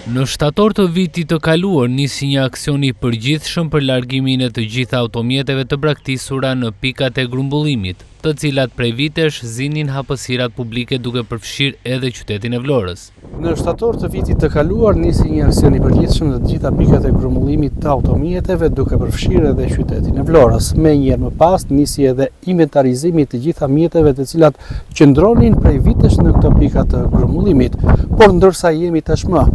Në shtator të vitit të kaluar nisi një aksion I përgjithshëm për largimin e të gjitha automjeteve të braktisura në pikat e grumbullimit, të cilat prej vitesh zinin hapësirat publike duke përfshirë edhe qytetin e Vlorës. Në shtator të vitit të kaluar nisi një aksion I përgjithshëm në të gjitha pikat e grumbullimit të automjeteve duke përfshirë edhe qytetin e Vlorës. Me njëherë më pas nisi edhe inventarizimi të gjitha mjeteve të cilat qëndronin prej vitesh në këto pikat të grumbullimit, por ndërsa jemi tashmë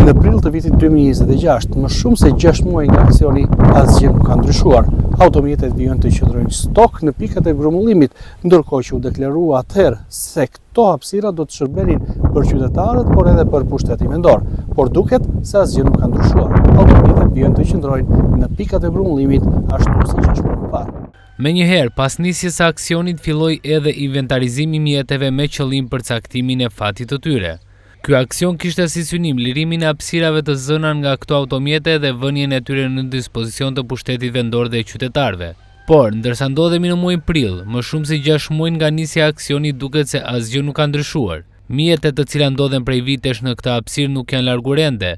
në prill të vitit 2026, më shumë se 6 muaj nga aksioni, asgjë nuk ka ndryshuar. Automjetet vijnë të qëndrojnë stok në pikat e grumbullimit, ndërkohë që u deklarua atëherë se këto hapësira do të shërbenin për qytetarët, por edhe për pushtetin vendor. Por duket se asgjë nuk ka ndryshuar. Automjetet vijnë të qëndrojnë në pikat e grumbullimit ashtu si 6 muaj më parë. Menjëherë, pas nisjes së aksionit filloi edhe inventarizimi I mjeteve me qëllim përcaktimin e fatit të tyre. Ky aksion kishte si synim lirimin e hapësirave të zëna nga këto automjete dhe vënien e tyre në dispozicion të pushtetit vendor dhe qytetarëve. Por, ndërsa ndodhemi në muajin prill, më shumë se 6 muaj nga nisja e aksionit duket se asgjë nuk ka ndryshuar. Mjetet të cilat ndodhen prej vitesh në këtë hapësirë nuk janë largur ende,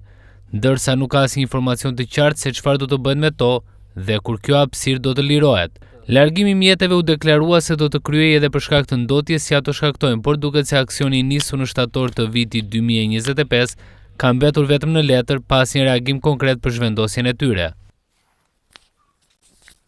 ndërsa nuk ka asnjë informacion të qartë se çfarë do të bëhet me to dhe kur kjo hapësirë do të lirohet. Largimi I mjeteve u deklarua se do të kryej edhe për shkak të ndotjes si ato shkaktojnë, por duket se aksioni I nisur në shtator të vitit 2025 ka mbetur vetëm në letër pas një reagim konkret për zhvendosjen e tyre.